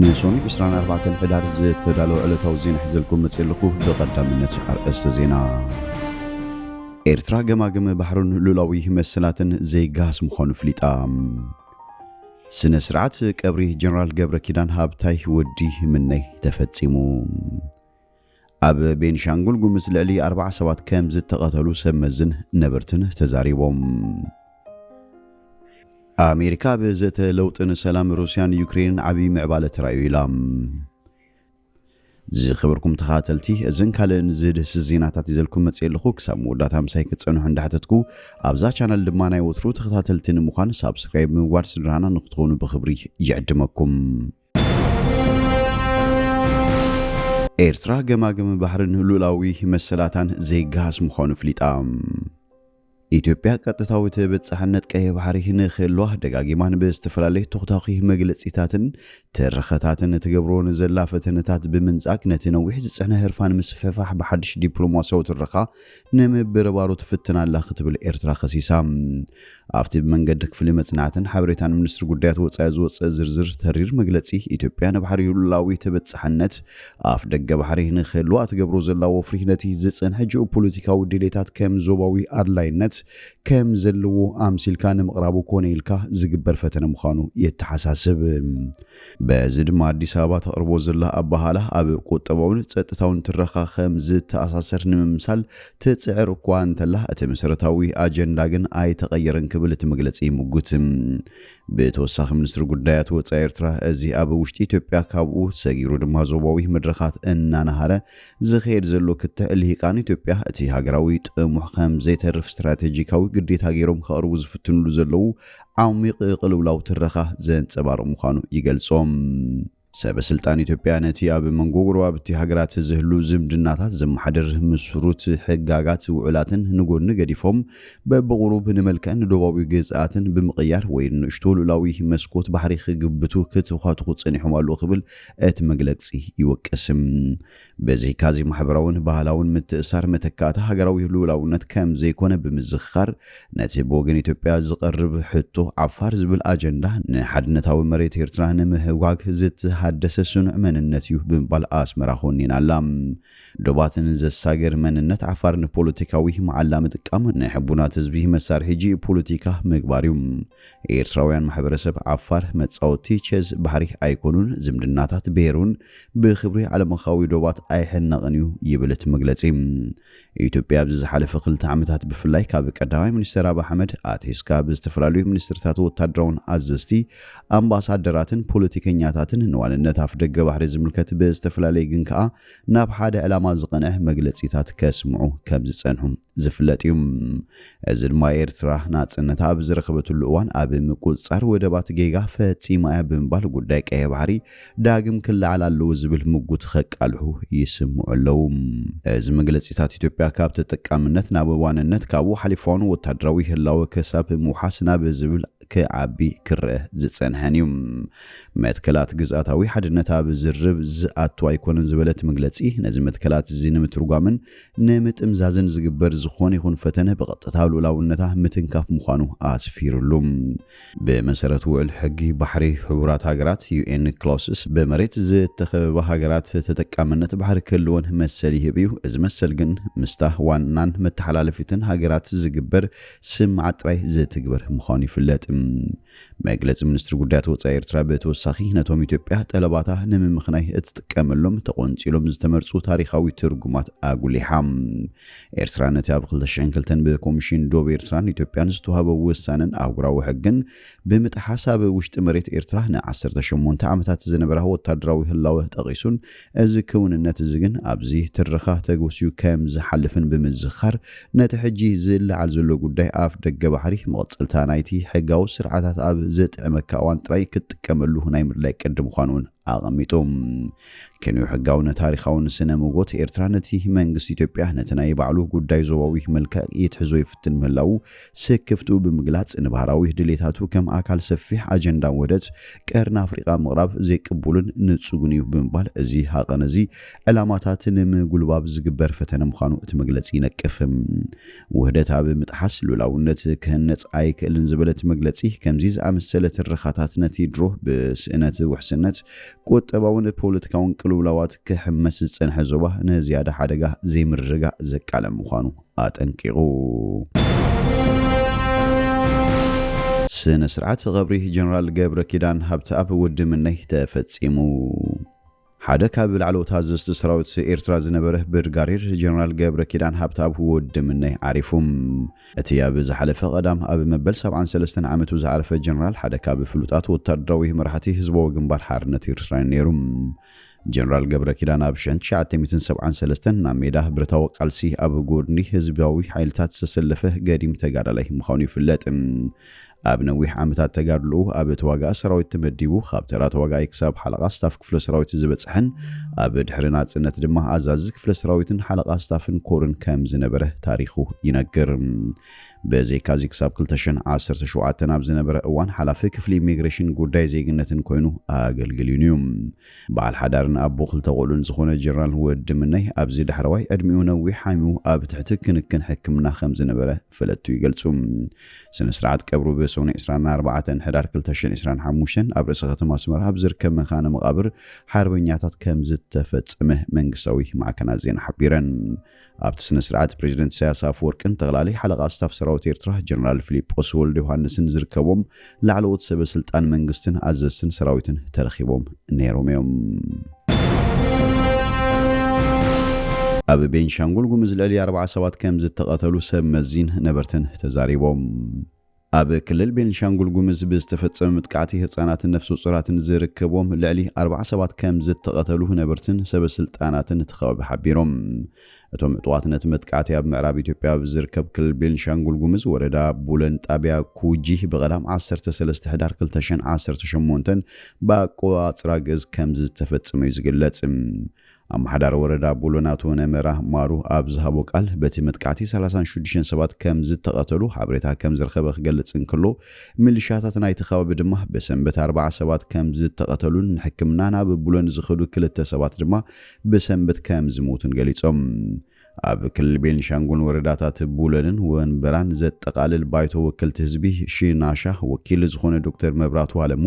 نسون 24 حدار زتدالو علتاو زين حزلكم متصلكو بقدامነት أرأس زينا ኤርትራ ገማገመ ባህሩን ሉላዊ መስላትን ዘይጋስ ምኾኑ ፍሊጣ ስነ ስርዓት ቀብሪ ጀነራል ገብረ ኪዳን ሃብታይ ወዲ ምነይ ተፈጺሙ ኣብ ቤንሻንጉል ጉሙዝ ልዕሊ 47 ከም ዝተቀተሉ ሰመዝን ነበርትን ተዛሪቦም ኣሜሪካ በዘተ ለውጥን ሰላም ሩስያን ዩክሬንን ዓቢ ምዕባለ ተራዩ ኢላ ዝኽብርኩም ተኻተልቲ እዘን ካልእን ዝድህስ ዜናታት ይዘልኩም መጽየልኹ ክሳብ መወዳት ሃምሳይ ክጸንሑ እንዳሕተትኩ ኣብዛ ቻናል ድማ ናይ ወትሩ ተኸታተልቲ ንምዃን ሳብስክራይብ ምግባር ስድራና ንኽትኾኑ ብኽብሪ ይዕድመኩም ኤርትራ ገማገመ ባህርን ሉላዊ መሰላታን ዘይጋስ ምኾኑ ፍሊጣ ኢትዮጵያ ቀጥታዊ ተበጻሕነት ቀይ ባህሪ ንኽህልዋ ደጋጊማን ብዝተፈላለዩ ተኽታኺ መግለጺታትን ተረኸታትን ትገብሮን ዘላ ፈተነታት ብምንጻቅ ነቲ ነዊሕ ዝጽዕነ ህርፋን ምስፍሕፋሕ ብሓድሽ ዲፕሎማሲያዊ ትረኻ ንምብርባሩ ትፍትና ኣላ ክትብል ኤርትራ ኸሲሳ ኣብቲ መንገዲ ክፍሊ መጽናዕትን ሓበሬታን ሚኒስትሪ ጉዳያት ወጻኢ ዝወፅእ ዝርዝር ተሪር መግለጺ ኢትዮጵያ ንባሕሪ ሉላዊ ተበጻሕነት ኣፍ ደገ ባሕሪ ንኽህልዋ ትገብሮ ዘላ ወፍሪ ነቲ ዝጽንሐ ጂኦፖለቲካዊ ድሌታት ከም ዞባዊ ኣድላይነት ከም ዘለዎ ኣምሲልካ ንምቕራቡ ኮነ ኢልካ ዝግበር ፈተነ ምዃኑ የተሓሳስብ በዚ ድማ ኣዲስ ኣበባ ተቕርቦ ዘላ ኣባሃላ ኣብ ቁጠባውን ጸጥታውን ትረኻ ከም ዝተኣሳሰር ንምምሳል ትጽዕር እኳ እንተላ እቲ መሰረታዊ ኣጀንዳ ግን ኣይተቐየረን ክብል እቲ መግለጺ ይምጉት ብተወሳኺ ሚኒስትሪ ጉዳያት ወጻኢ ኤርትራ እዚ ኣብ ውሽጢ ኢትዮጵያ ካብኡ ሰጊሩ ድማ ዞባዊ መድረኻት እናናሃረ ዝኸይድ ዘሎ ክትዕልሂቃን ኢትዮጵያ እቲ ሃገራዊ ጥሙሕ ከም ዘይተርፍ ስትራቴጂካዊ ግዴታ ገይሮም ከቕርቡ ዝፍትንሉ ዘለው ዓሚቕ ቅልውላው ትረኻ ዘንጸባርቕ ምዃኑ ይገልጾም ሰበስልጣን ኢትዮጵያ ነቲ ኣብ መንጎ ጎረባብቲ ሃገራት ዝህሉ ዝምድናታት ዘመሓደር መስሩት ሕጋጋት ውዕላትን ንጎኒ ገዲፎም በብቁሩብ ንመልክዕን ዶባዊ ገጽኣትን ብምቕያር ወይ ንእሽቶ ሉላዊ መስኮት ባሕሪ ክግብቱ ክትኻትኹ ጸኒሖም ኣለዉ ክብል እቲ መግለጺ ይወቅስም በዚ ካዚ ማሕበራውን ባህላውን ምትእሳር መተካእታ ሃገራዊ ሉላውነት ከም ዘይኮነ ብምዝኽኻር ነቲ ብወገን ኢትዮጵያ ዝቐርብ ሕቶ ዓፋር ዝብል ኣጀንዳ ንሓድነታዊ መሬት ኤርትራ ንምህዋግ ዝተሓደሰ ስኑዕ መንነት እዩ ብምባል ኣስመራ ኾኒና ኣላ ዶባትን ዘሳገር መንነት ዓፋር ንፖለቲካዊ መዓላ ምጥቃም ንሕቡናት ህዝቢ መሳርሒ ጂኦፖለቲካ ምግባር እዩ ኤርትራውያን ማሕበረሰብ ዓፋር መጻወቲ ቸዝ ባሕሪ ኣይኮኑን ዝምድናታት ብሄሩን ብኽብሪ ዓለምኻዊ ዶባት ኣይሕነቕን እዩ ይብል እቲ መግለጺ ኢትዮጵያ ብዝሓለፈ 2 ዓመታት ብፍላይ ካብ ቀዳማይ ሚኒስትር አብይ አሕመድ ኣቴስካ ብዝተፈላለዩ ሚኒስትርታት ወታደራውን ኣዘዝቲ ኣምባሳደራትን ፖለቲከኛታትን ንዋንነት ኣፍ ደገ ባሕሪ ዝምልከት ብዝተፈላለዩ ግን ከዓ ናብ ሓደ ዕላማ ዝቐንዐ መግለጺታት ከስምዑ ከም ዝጸንሑ ዝፍለጥ እዩ እዚ ድማ ኤርትራ ናጽነታ ኣብ ዝረኸበትሉ እዋን ኣብ ምቁጽጻር ወደባት ጌጋ ፈጺማ እያ ብምባል ጉዳይ ቀይ ባሕሪ ዳግም ክለዓል ኣለዎ ዝብል ምጉት ከቃልሑ ይስምዑ ኣለዉ እዚ መግለጺታት ኢትዮጵያ ካብ ተጠቃምነት ናብ ዋንነት ካብኡ ሓሊፋውን ወታደራዊ ህላወ ከሳብ ምውሓስ ናብ ዝብል ከዓቢ ክርአ ዝጸንሐን እዩ መትከላት ግዝኣታዊ ሓድነት ኣብ ዝርብ ዝኣቱ ኣይኮነን ዝበለት መግለጺ ነዚ መትከላት እዚ ንምትርጓምን ንምጥምዛዝን ዝግበር ዝኾነ ይኹን ፈተነ ብቐጥታ ሉላውነታ ምትንካፍ ምዃኑ ኣስፊሩሉ ብመሰረቱ ውዕል ሕጊ ባሕሪ ሕቡራት ሃገራት ዩኤን ክሎስስ በመሬት ዝተኸበበ ሃገራት ተጠቃምነት ባሕሪ ክህልወን መሰል ይህብ እዩ እዚ መሰል ግን ምስታ ዋናን መተሓላለፊትን ሃገራት ዝግበር ስምዓ ጥራይ ዝትግበር ምዃኑ ይፍለጥ መግለጽ ሚኒስትሪ ጉዳያት ወጻኢ ኤርትራ በተወሳኺ ነቶም ኢትዮጵያ ጠለባታ ንምምኽናይ እትጥቀመሎም ተቆንጺሎም ዝተመርጹ ታሪኻዊ ትርጉማት ኣጉሊሓም ኤርትራ ነቲ ኣብ 2002 ብኮሚሽን ዶብ ኤርትራን ኢትዮጵያን ዝተዋሃበ ውሳነን ኣህጉራዊ ሕግን ብምጥሓስ ኣብ ውሽጢ መሬት ኤርትራ ን18 ዓመታት ዝነበረ ወታደራዊ ህላወ ጠቒሱን እዚ ክውንነት እዚ ግን ኣብዚ ትረኻ ተገውስዩ ከም ዝሓልፍን ብምዝኻር ነቲ ሕጂ ዝለዓል ዘሎ ጉዳይ ኣፍ ደገ ባሕሪ መቕጽልታ ናይቲ ሕጋዊ ስርዓታት ኣብ ዘጥዕመካ እዋን ጥራይ ክትጥቀመሉ ናይ ምድላይ ቅዲ ምዃኑን ኣቐሚጦም ከንዩ ሕጋውን ታሪኻውን ስነ ሞጎት ኤርትራ ነቲ መንግስቲ ኢትዮጵያ ነቲ ናይ ባዕሉ ጉዳይ ዞባዊ መልክዕ ይትሕዞ ይፍትን ምህላው ስክፍቱ ብምግላጽ ንባህራዊ ድሌታቱ ከም ኣካል ሰፊሕ ኣጀንዳ ውህደት ቀርና ኣፍሪቃ ምቕራብ ዘይቅቡልን ንጹጉን እዩ ብምባል እዚ ሃቐን እዚ ዕላማታት ንምጉልባብ ዝግበር ፈተነ ምዃኑ እቲ መግለጺ ይነቅፍ ውህደት ኣብ ምጥሓስ ሉላውነት ክህነጽ ኣይክእልን ዝበለት መግለጺ ከምዚ ዝኣመሰለ ትረኻታት ነቲ ድሮ ብስእነት ውሕስነት ቁጠባውን ፖለቲካውን ቅልውላዋት ክሕመስ ዝጸንሐ ዞባ ንዝያዳ ሓደጋ ዘይምርግጋእ ዘቃለም ምዃኑ ኣጠንቂቑ። ስነ ስርዓት ቀብሪ ጀነራል ገብረ ኪዳን ሃብተኣብ ውድምነይ ተፈጺሙ። ሓደ ካብ ላዕለዎት ኣዘዝቲ ሰራዊት ኤርትራ ዝነበረ ብርጋዴር ጀነራል ገብረ ኪዳን ሃብተኣብ ውድምነይ ዓሪፉም። እቲ ኣብ ዝሓለፈ ቀዳም ኣብ መበል 73 ዓመቱ ዝዓረፈ ጀነራል ሓደ ካብ ፍሉጣት ወታደራዊ መራሕቲ ህዝባዊ ግንባር ሓርነት ኤርትራ ነይሩ። ጀነራል ገብረ ኪዳን ኣብ 1973 ናብ ሜዳ ብረታዊ ቃልሲ ኣብ ጎድኒ ህዝባዊ ሓይልታት ዝተሰለፈ ገዲም ተጋዳላይ ምዃኑ ይፍለጥ። ኣብ ነዊሕ ዓመታት ተጋድሎ ኣብ ተዋጋእ ሰራዊት ተመዲቡ ካብ ተራ ተዋጋኢ ክሳብ ሓለቓ ስታፍ ክፍለ ሰራዊት ዝበፅሐን ኣብ ድሕሪ ናጽነት ድማ ኣዛዚ ክፍለ ሰራዊትን ሓለቓ ስታፍን ኮርን ከም ዝነበረ ታሪኹ ይነግር። በዘይካዚ ክሳብ 2017 ኣብ ዝነበረ እዋን ሓላፊ ክፍሊ ኢሚግሬሽን ጉዳይ ዜግነትን ኮይኑ ኣገልግሉን እዩ። በዓል ሓዳርን ኣቦ ክልተ ቆልዑን ዝኾነ ጀነራል ወድምነይ ኣብዚ ዳሕረዋይ ዕድሚኡ ነዊሕ ሓሚሙ ኣብ ትሕቲ ክንክን ሕክምና ከም ዝነበረ ፈለጥቱ ይገልጹ። ስነ ስርዓት ቀብሩ ብሰኔ 24 ሕዳር 2025 ኣብ ርእሰ ከተማ ኣስመራ ኣብ ዝርከብ መኻነ መቃብር ሓርበኛታት ከም ዝተፈጸመ መንግስታዊ ማዕከናት ዜና ሓቢረን። ኣብቲ ስነ ስርዓት ፕሬዚደንት ኢሳያስ አፈወርቅን ጠቅላላይ ሓለቓ ስታፍ ሰራዊት ኤርትራ ጀነራል ፊሊጶስ ወልደ ዮሐንስን ዝርከቦም ላዕለዎት ሰበስልጣን መንግስትን ኣዘዝትን ሰራዊትን ተረኺቦም ነይሮም እዮም። ኣብ ቤንሻንጉል ጉሙዝ ልዕሊ 40 ሰባት ከም ዝተቐተሉ ሰብ መዚን ነበርትን ተዛሪቦም። ኣብ ክልል ቤንሻንጉል ጉሙዝ ብዝተፈጸመ ምጥቃዕቲ ህፃናትን ነፍሲ ወከፋትን ዝርከቦም ልዕሊ 40 ሰባት ከም ዝተቐተሉ ነበርትን ሰበስልጣናትን ተኸባቢ ሓቢሮም። እቶም ዕጡዋት ነቲ መጥቃዕቲ ኣብ ምዕራብ ኢትዮጵያ ዝርከብ ክልል ቤንሻንጉል ጉሙዝ ወረዳ ቡለን ጣብያ ኩጂ ብቐዳም 13 ሕዳር 2018 ብኣቆጻጽራ ግእዝ ከም ዝተፈጸመ እዩ ዝግለጽ። ኣመሓዳሪ ወረዳ ቡለን ኣቶ ነመራ ማሩ ኣብ ዝሃቦ ቃል በቲ መጥቃዕቲ 36 ሰባት ከም ዝተቐተሉ ሓበሬታ ከም ዝረኸበ ክገልጽ እንከሎ ሚሊሻታት ናይቲ ከባቢ ድማ በሰንበት 40 ሰባት ከም ዝተቐተሉን ሕክምና ናብ ቡለን ዝኸዱ ክልተ ሰባት ድማ በሰንበት ከም ዝሞቱን ገሊጾም። ኣብ ክልል ቤንሻንጉል ወረዳታት ቡለንን ወንበራን ዘጠቃልል ባይቶ ወከልቲ ህዝቢ ሽናሻ ወኪል ዝኾነ ዶክተር መብራቱ አለሙ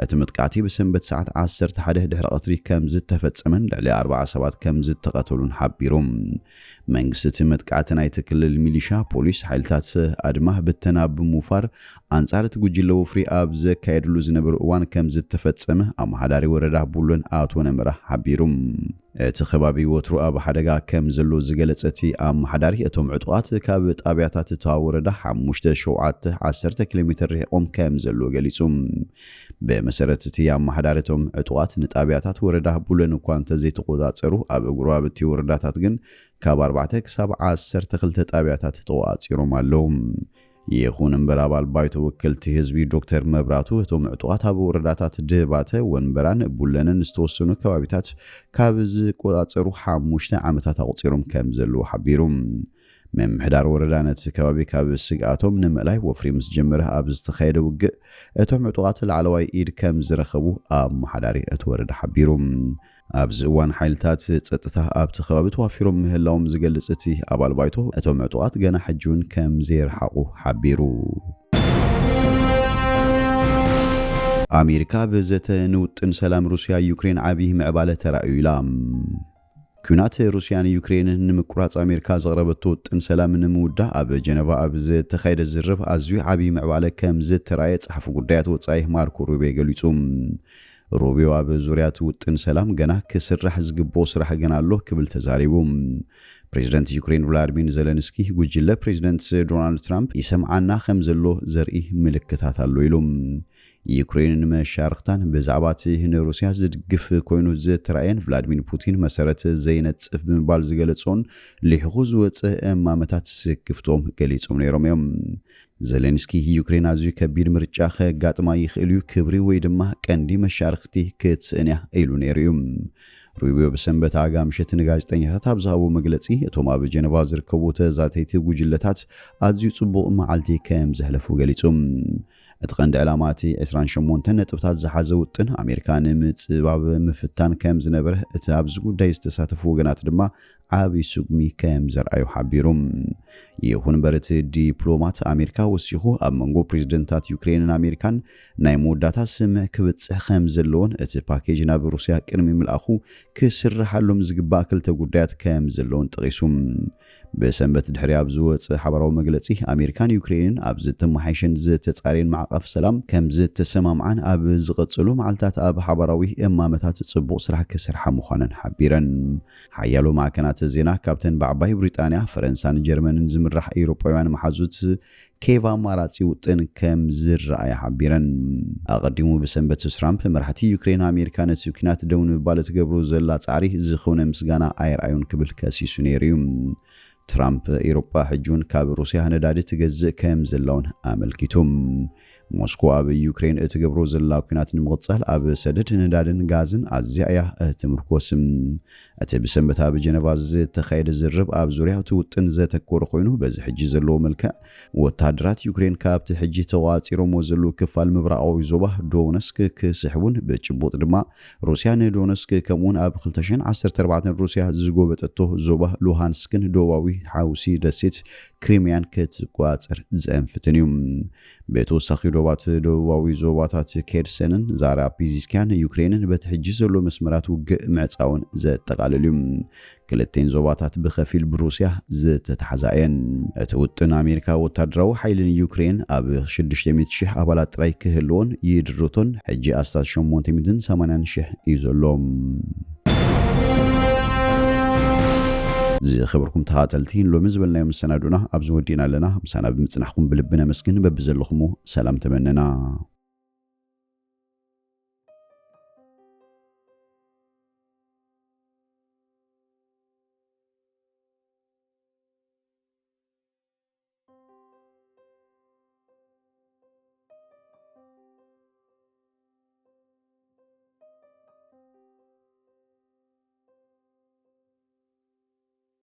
እቲ መጥቃዕቲ በሰንበት ሰዓት 11 ድሕሪ ቀትሪ ከም ዝተፈጸመን ልዕሊ 40 ሰባት ከም ዝተቐተሉን ሓቢሮም። መንግስቲ መጥቃዕቲ ናይቲ ክልል ሚሊሻ ፖሊስ ሓይልታት ኣድማ ብተና ብምውፋር ኣንጻር እቲ ጉጅለ ወፍሪ ኣብ ዘካየድሉ ዝነበሩ እዋን ከም ዝተፈጸመ ኣመሓዳሪ ወረዳ ቡለን ኣቶ ነመራ ሓቢሮም። እቲ ከባቢ ወትሩ ኣብ ሓደጋ ከም ዘሎ ዝገለጸቲ ኣመሓዳሪ እቶም ዕጡቃት ካብ ጣብያታት እታ ወረዳ 5-7-10 ኪሎ ሜትር ርሒቆም ከም ዘሎ ገሊጹ። በመሰረት እቲ ኣመሓዳሪ እቶም ዕጡቃት ንጣብያታት ወረዳ ቡለን እኳ እንተዘይተቆጻጸሩ ኣብ እግሩ ኣብቲ ወረዳታት ግን ካብ 4 ክሳብ 12 ጣብያታት ተቆጻጺሮም ኣለዉ። ይኹን እምበር ኣባል ባይቶ ወከልቲ ህዝቢ ዶክተር መብራቱ እቶም ዕጡቃት ኣብ ወረዳታት ድባተ ወንበራን ቡለንን ዝተወሰኑ ከባቢታት ካብ ዝቆጻጸሩ 5 ዓመታት ኣቁጺሮም ከም ዘለዉ ሓቢሩ። መምሕዳር ወረዳ ነቲ ከባቢ ካብ ስግኣቶም ንምእላይ ወፍሪ ምስ ጀመረ ኣብ ዝተኻየደ ውግእ እቶም ዕጡቃት ላዕለዋይ ኢድ ከም ዝረኸቡ ኣመሓዳሪ እቲ ወረዳ ሓቢሩ። ኣብዚ እዋን ሓይልታት ጸጥታ ኣብቲ ከባቢ ተዋፊሮም ምህላዎም ዝገልጽ እቲ ኣባል ባይቶ እቶም ዕጡቃት ገና ሕጂውን ከም ዘይረሓቑ ሓቢሩ። ኣሜሪካ ብዘተ ንውጥን ሰላም ሩስያ ዩክሬን ዓብዪ ምዕባለ ተራእዩ ኢላ። ኩናት ሩስያን ዩክሬንን ንምቁራጽ ኣሜሪካ ዘቕረበቶ ውጥን ሰላም ንምውዳእ ኣብ ጀነቫ ኣብ ዝተኻየደ ዝርብ ኣዝዩ ዓብዪ ምዕባለ ከም ዝተራእየ ጸሓፊ ጉዳያት ወጻኢ ማርኮ ሩቢዮ ገሊጹ። ሩቢዮ ኣብ ዙርያት ውጥን ሰላም ገና ክስራሕ ዝግብኦ ስራሕ ገና ኣሎ ክብል ተዛሪቡ። ፕሬዚደንት ዩክሬን ቭላድሚር ዘለንስኪ ጉጅለ ፕሬዚደንት ዶናልድ ትራምፕ ይሰምዓና ከም ዘሎ ዘርኢ ምልክታት ኣሎ ኢሉ። ዩክሬን መሻርክታን ብዛዕባ እቲ ንሩስያ ዝድግፍ ኮይኑ ዝተራእየን ቭላድሚር ፑቲን መሰረት ዘይነጽፍ ብምባል ዝገለጾን ሊሕኹ ዝወፅእ እማመታት ስክፍቶም ገሊጾም ነይሮም እዮም። ዘለንስኪ ዩክሬን ኣዝዩ ከቢድ ምርጫ ከጋጥማ ይኽእል እዩ ክብሪ ወይ ድማ ቀንዲ መሻርክቲ ክትስእንያ ኢሉ ነይሩ እዩ። ሩቢዮ ብሰንበት ኣጋምሸት ንጋዜጠኛታት ኣብ ዝሃቦ መግለጺ እቶም ኣብ ጀነቫ ዝርከቡ ተዛተይቲ ጉጅለታት ኣዝዩ ጽቡቕ መዓልቲ ከም ዘሕለፉ ገሊጹ። اتقند علاماتي 28 نطبتات زحازة وطن أمريكان متصباب مفتان كام زنبره اتابزقو دايز تساتفو وغنات دما عابي سوقمي كام زرعيو حبيروم يهون برت ديبلومات أمريكا وسيخو أب منغو بريزيدنتات يوكرين أمريكان نايمو داتا سمع كبتسح خام زلون ات باكيجنا بروسيا كرمي ملأخو كسر حلوم زقباكل تقودات كام زلون تغيسوم بسنبت دحري أبزوت حبراو مجلسي أمريكان يوكرين أبزت محيشن زت تسارين معقف سلام كم زت تسمم عن أبز قتلو معلتات أب حبراوي إما متات تصبو سرح كسرح مخانا حبيرا حيالو مع كانت الزينة كابتن بعباي بريطانيا فرنسان جرمن زمرح أوروبيان محازوت كيفا ماراتي وطن كم زر حبيرا أقدموا بسنبت ترامب مرحتي يوكرين أمريكان سيكنات دون بالت قبرو زلات عريه زخون مسجانا أير أيون قبل كاسي سونيريوم ترامب أوروبا حجون كاب روسيا هندادي تجزء كم زلون أملكتهم موسكو أب يوكرين اتقبرو زلاو كنات نمغتصل أب سدد ندادن غازن أزيايا تمركوسم أتبسنبتا بجنفاز تخيل الزرب أب زوريا توتن زتكور خوينو بز حجي زلو ملكا وتادرات يوكرين كاب تحجي تواتيرو موزلو كفال مبرعوي زوبه دونسك كسحبون بجبوط دما روسيا ندونسك كمون أب خلتشن 14 روسيا زقوبت التو زوبه لوهانسكن دوواوي حاوسي دسيت كريميان كتقواتر زنفتنيوم بيتو ساخي دوبات دوواوي زوباتات كيرسنن زارا بيزيسكان يوكرينن بتحجي زلو مسمرات وق معصاون زتقالليوم كلتين زوباتات بخفيل بروسيا زتتحزاين اتوتن أمريكا وتدرو حيلن يوكرين أب 600 شح أبالات راي كهلون يدرتون حجي أستاذ شمونتي مدن 80 شح يزولوم زي خبركم تهاتلتين لو مزبلنا يوم السنة دونا أبزو ودينا لنا مسانا بمتنحكم بلبنا مسكن ببزلخمو سلام تمننا